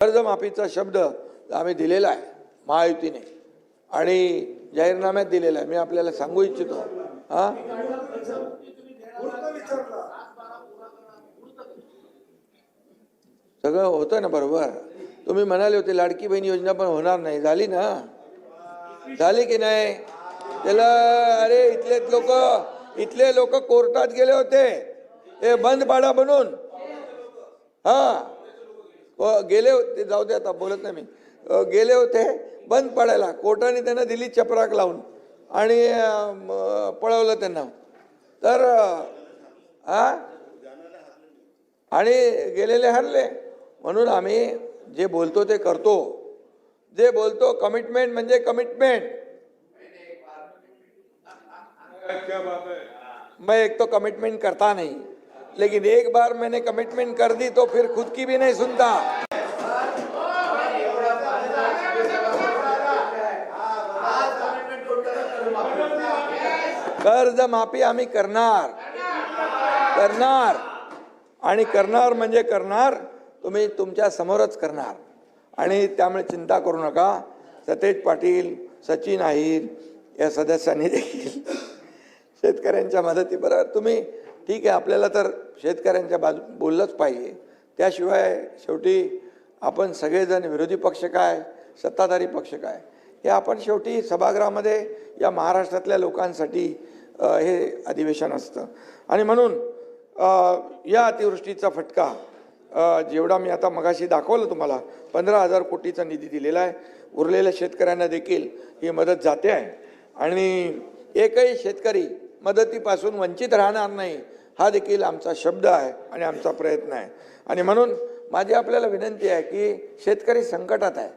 कर्जमाफीचा शब्द आम्ही दिलेला आहे महायुतीने आणि जाहीरनाम्यात दिलेला आहे. मी आपल्याला सांगू इच्छितो हा सगळं होतं ना बरोबर. तुम्ही म्हणाले होते लाडकी बहीण योजना पण होणार नाही, झाली ना, झाली की नाही त्याला? अरे इथले लोक कोर्टात गेले होते हे बंद पाडा म्हणून. गेले होते, जाऊ दे आता बोलत नाही मी, गेले होते बंद पाडायला. कोर्टाने त्यांना दिली चपराक लावून आणि पळवलं त्यांना. तर आणि गेलेले हरले. म्हणून आम्ही जे बोलतो ते करतो. जे बोलतो कमिटमेंट म्हणजे कमिटमेंट. मैं एक तो कमिटमेंट करता नहीं, लेकिन एक बार मैंने कमिटमेंट कर दी तो फिर खुद की भी नहीं सुनता. कर्ज माफी आम्ही करणार आणि करणार म्हणजे करणार. तुम्ही तुमच्या समोरच करणार आणि त्यामुळे चिंता करू नका. सतेज पाटील, सचिन अहिर या सदस्यांनी देखील शेतकऱ्यांच्या मदतीबरोबर तुम्ही ठीक आहे. आपल्याला तर शेतकऱ्यांच्या बाजू बोललंच पाहिजे. त्याशिवाय शेवटी आपण सगळेजण विरोधी पक्ष काय सत्ताधारी पक्ष काय हे आपण शेवटी सभागृहामध्ये या महाराष्ट्रातल्या लोकांसाठी हे अधिवेशन असतं. आणि म्हणून या अतिवृष्टीचा फटका जेवढा मी आता मगाशी दाखवलं तुम्हाला 15,000 कोटीचा निधी दिलेला आहे. उरलेल्या शेतकऱ्यांना देखील ही मदत जाते आहे आणि एकही शेतकरी मदतीपासून वंचित राहणार नाही हा देखील आमचा शब्द आहे आणि आमचा प्रयत्न आहे. आणि म्हणून माझी आपल्याला विनंती आहे की शेतकरी संकटात आहे.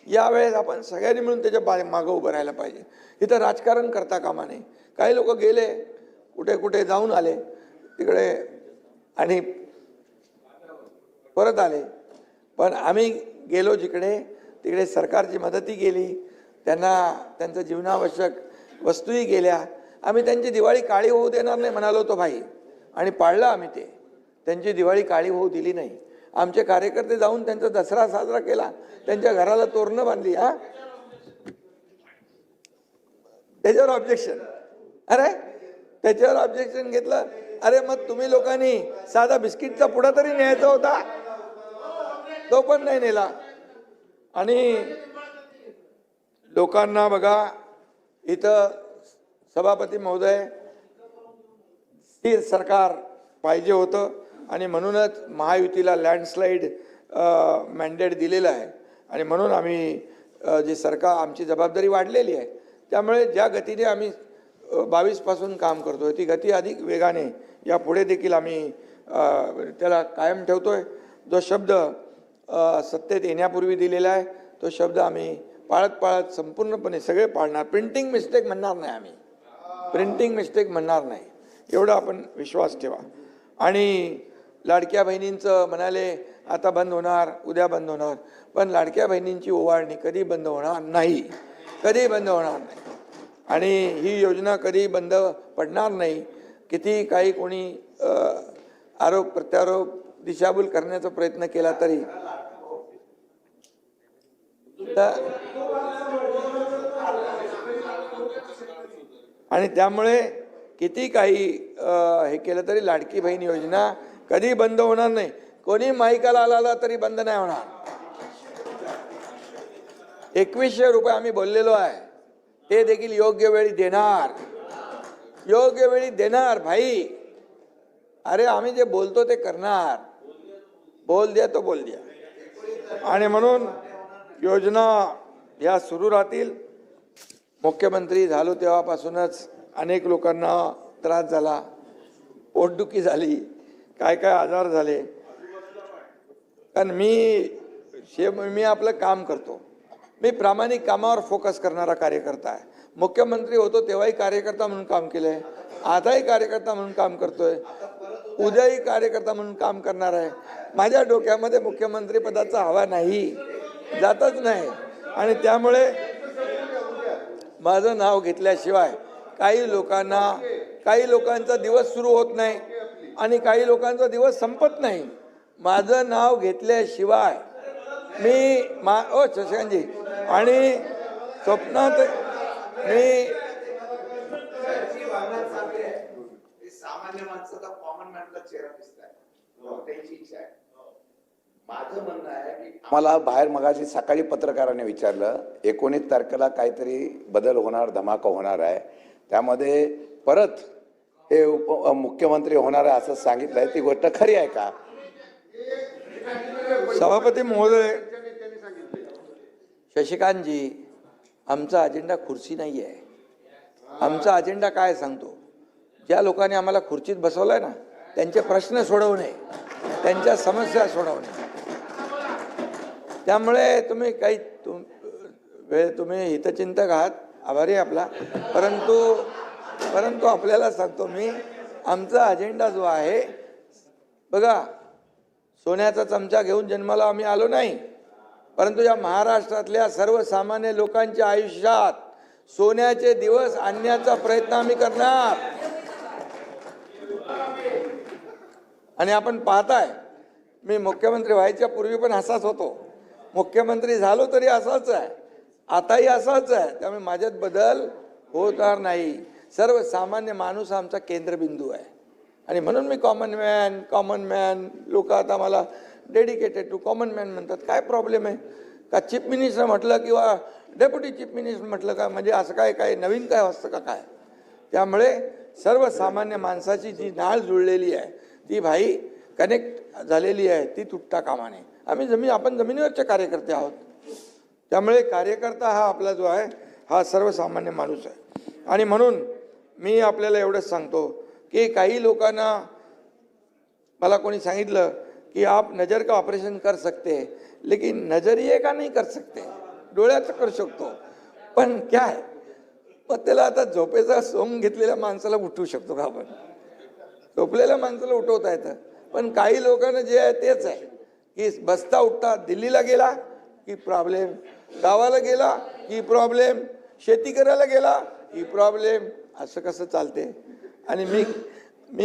यावेळेस आपण सगळ्यांनी मिळून त्याच्या मागं उभं राहायला पाहिजे. इथं राजकारण करता कामा नये. काही लोक गेले कुठे कुठे जाऊन आले तिकडे आणि परत आले, पण आम्ही गेलो जिकडे तिकडे सरकारची मदतही गेली, त्यांना त्यांचं जीवनावश्यक वस्तूही गेल्या. आम्ही त्यांची दिवाळी काळी होऊ देणार नाही म्हणालो होतो भाई आणि पाळलं आम्ही ते. त्यांची दिवाळी काळी होऊ दिली नाही. आमचे कार्यकर्ते जाऊन त्यांचा दसरा साजरा केला, त्यांच्या घराला तोरणं बांधली. त्याच्यावर ऑब्जेक्शन. अरे त्याच्यावर ऑब्जेक्शन घेतलं. अरे मग तुम्ही लोकांनी साधा बिस्किटचा पुडा तरी न्यायचा होता, तो पण नाही नेला. आणि लोकांना बघा इथं सभापती महोदय स्थिर सरकार पाहिजे होतं आणि म्हणूनच महायुतीला लँडस्लाईड मॅन्डेट दिलेलं आहे. आणि म्हणून आम्ही जे सरकार आमची जबाबदारी वाढलेली आहे त्यामुळे ज्या गतीने आम्ही 22 पासून काम करतोय ती गती अधिक वेगाने यापुढे देखील आम्ही त्याला कायम ठेवतोय. जो शब्द सत्तेत येण्यापूर्वी दिलेला आहे तो शब्द आम्ही पाळत संपूर्णपणे सगळे पाळणार. प्रिंटिंग मिस्टेक म्हणणार नाही आम्ही, प्रिंटिंग मिस्टेक म्हणणार नाही एवढा आपण विश्वास ठेवा. आणि लाडक्या बहिणींचं म्हणाले आता बंद होणार, उद्या बंद होणार, पण लाडक्या बहिणींची ओवाळणी कधी बंद होणार नाही, कधी बंद होणार नाही. आणि ही योजना कधी बंद पडणार नाही. किती काही कोणी आरोप प्रत्यारोप दिशाभूल करण्याचा प्रयत्न केला तरी आणि त्यामुळे किती काही हे केलं तरी लाडकी बहीण योजना कधी बंद होणार नाही. कोणी माईकाला आला तरी बंद नाही होणार. 2100 रुपये आम्ही बोललेलो आहे ते देखील योग्य वेळी देणार, योग्य वेळी देणार भाई. अरे आम्ही जे बोलतो ते करणार. बोल द्या तो बोल द्या. आणि म्हणून योजना या सुरू राहतील. मुख्यमंत्री झालो तेव्हापासूनच अनेक लोकांना त्रास झाला, पोटदुखी झाली, काय काय आजार झाले. कारण मी आपलं काम करतो. मी प्रामाणिक कामावर फोकस करणारा कार्यकर्ता आहे. मुख्यमंत्री होतो तेव्हाही कार्यकर्ता म्हणून काम केलंय, आताही कार्यकर्ता म्हणून काम करतोय, उद्याही कार्यकर्ता म्हणून काम करणार आहे. माझ्या डोक्यामध्ये मुख्यमंत्री पदाचा हवा नाही, जातच नाही. आणि त्यामुळे माझं नाव घेतल्याशिवाय काही लोकांचा दिवस सुरू होत नाही आणि काही लोकांचा दिवस संपत नाही. माझं नाव घेतल्याशिवाय शशिकांतजी आणि स्वप्नात मी सामान्य माणसाचा कॉमन मॅनचा चेहरा दिसताय त्यांची इच्छा आहे. माझं म्हणणं आहे की आम्हाला बाहेर मगाशी सकाळी पत्रकाराने विचारलं 19 तारखेला काहीतरी बदल होणार, धमाका होणार आहे, त्यामध्ये परत हे मुख्यमंत्री होणार आहे असं सांगितलंय. ती गोष्ट खरी आहे का? सभापती महोदय, शशिकांतजी, आमचा अजेंडा खुर्ची नाही आहे. आमचा अजेंडा काय सांगतो, ज्या लोकांनी आम्हाला खुर्चीत बसवलंय ना त्यांचे प्रश्न सोडवणे, त्यांच्या समस्या सोडवणे. त्यामुळे तुम्ही काही तुम्ही हितचिंतक आहात, आभारी आहे आपला, परंतु आपल्याला सांगतो मी, आमचा अजेंडा जो आहे, बघा, सोन्याचा चमचा घेऊन जन्माला आम्ही आलो नाही, परंतु या महाराष्ट्रातल्या सर्वसामान्य लोकांच्या आयुष्यात सोन्याचे दिवस आणण्याचा प्रयत्न आम्ही करणार. आणि आपण पाहताय, मी मुख्यमंत्री व्हायच्या पूर्वी पण असाच होतो, मुख्यमंत्री झालो तरी असाच आहे, आताही असाच आहे. त्यामुळे माझ्यात बदल होणार नाही. सर्वसामान्य माणूस आमचा केंद्रबिंदू आहे आणि म्हणून मी कॉमन मॅन लोक आता मला डेडिकेटेड टू कॉमन मॅन म्हणतात. काय प्रॉब्लेम आहे का? चीफ मिनिस्टर म्हटलं किंवा डेप्युटी चीफ मिनिस्टर म्हटलं का म्हणजे असं काय नवीन काय असतं का काय? त्यामुळे सर्वसामान्य माणसाची जी नाळ जुळलेली आहे ती भाई कनेक्ट झालेली आहे, ती तुटता कामा नये. आपण जमिनीवरचे कार्यकर्ते आहोत. त्यामुळे कार्यकर्ता हा आपला जो आहे हा सर्वसामान्य माणूस आहे. आणि म्हणून मी आपल्याला एवढंच सांगतो की काही लोकांना मला कोणी सांगितलं कि आप नज़र का ऑपरेशन कर सकते हैं, लेकिन नजरिए का नहीं कर सकते. डोळ्याचं करू शकतो, पण क्या आहे, मग त्याला आता झोपेचा सोंग घेतलेल्या माणसाला उठवू शकतो का आपण? झोपलेल्या माणसाला उठवता येतं, पण काही लोकांना जे आहे तेच आहे की बसता उठता दिल्लीला गेला की प्रॉब्लेम, गावाला गेला की प्रॉब्लेम, शेती करायला गेला की प्रॉब्लेम. असं कसं चालते? आणि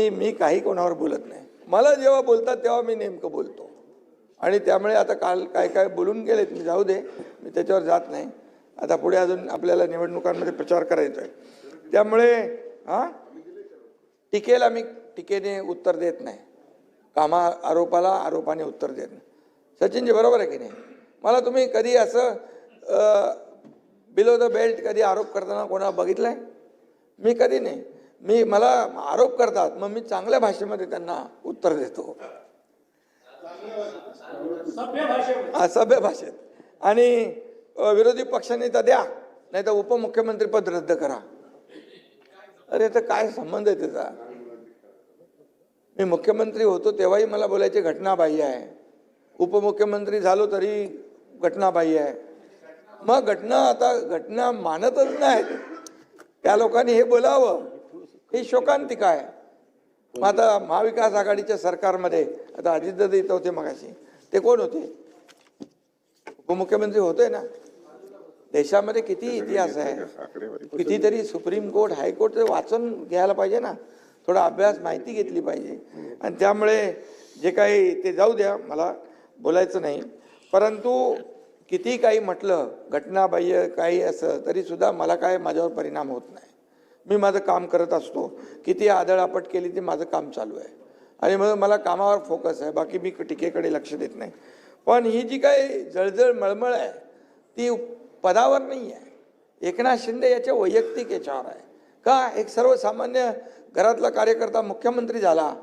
मी काही कोणावर बोलत नाही. मला जेव्हा बोलतात तेव्हा मी नेमकं बोलतो. आणि त्यामुळे आता काल काय बोलून गेलेत, मी जाऊ दे, मी त्याच्यावर जात नाही. आता पुढे अजून आपल्याला निवडणुकांमध्ये प्रचार करायचा आहे. त्यामुळे टीकेला मी टीकेने उत्तर देत नाही, आरोपाला आरोपाने उत्तर देत नाही. सचिनजी बरोबर आहे की नाही? मला तुम्ही कधी असं बिलो द बेल्ट कधी आरोप करताना कोणाला बघितलंय? मी कधी नाही. मला आरोप करतात, मग मी चांगल्या भाषेमध्ये त्यांना उत्तर देतो, सभ्य भाषेत. आणि विरोधी पक्षनेता द्या, नाही तर उपमुख्यमंत्री पद रद्द करा. अरे तर काय संबंध आहे त्याचा? मी मुख्यमंत्री होतो तेव्हाही मला बोलायची घटनाबाह्य आहे, उपमुख्यमंत्री झालो तरी घटनाबाह्य आहे. मग घटना मानतच नाहीत त्या लोकांनी, हे बोलावं ही शोकांतिका आहे. मग आता महाविकास आघाडीच्या सरकारमध्ये आता अजितदादा इथं होते मगाशी, ते कोण होते? उपमुख्यमंत्री होते ना. देशामध्ये किती इतिहास आहे, कितीतरी सुप्रीम कोर्ट हायकोर्ट वाचून घ्यायला पाहिजे ना, थोडा अभ्यास माहिती घेतली पाहिजे. आणि त्यामुळे जे काही ते जाऊ द्या, मला बोलायचं नाही. परंतु किती काही म्हटलं, घटनाबाह्य काही असं तरी सुद्धा मला काय माझ्यावर परिणाम होत नाही. मी माझं काम करत असतो. किती आदळआपट केली ती माझं काम चालू आहे आणि मग मला कामावर फोकस आहे, बाकी मी टीकेकडे लक्ष देत नाही. पण ही जी काही जळजळ मळमळ आहे ती पदावर नाही आहे. एकनाथ शिंदे याच्या वैयक्तिक याच्यावर आहे का? एक सर्वसामान्य घरातला कार्यकर्ता मुख्यमंत्री झाला,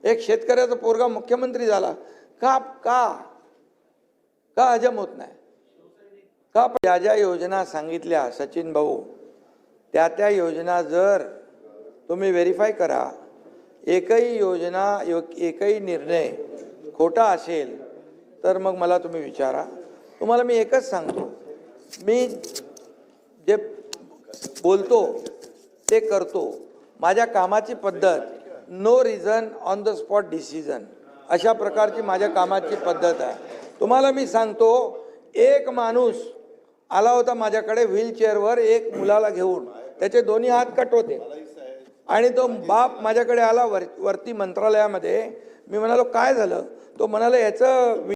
एक शेतकऱ्याचा पोरगा मुख्यमंत्री झाला, का का का हजम होत नाही का? ज्या योजना सांगितल्या सचिन भाऊ, त्या योजना जर तुम्ही व्हेरीफाय करा, एकही योजना एकही निर्णय खोटा असेल तर मग मला तुम्ही विचारा. तुम्हाला मी एकच सांगतो, मी जे बोलतो ते करतो. माझ्या कामाची पद्धत no reason on the spot decision, अशा प्रकारची माझ्या कामाची पद्धत आहे. तुम्हाला मी सांगतो, एक माणूस आला होता माझ्याकडे व्हीलचेअरवर एक मुलाला घेऊन, त्याचे दोन्ही हात कट होते आणि तो बाप माझ्याकडे आला वरती मंत्रालयामध्ये. मी म्हणालो काय झालं? तो म्हणाला याचं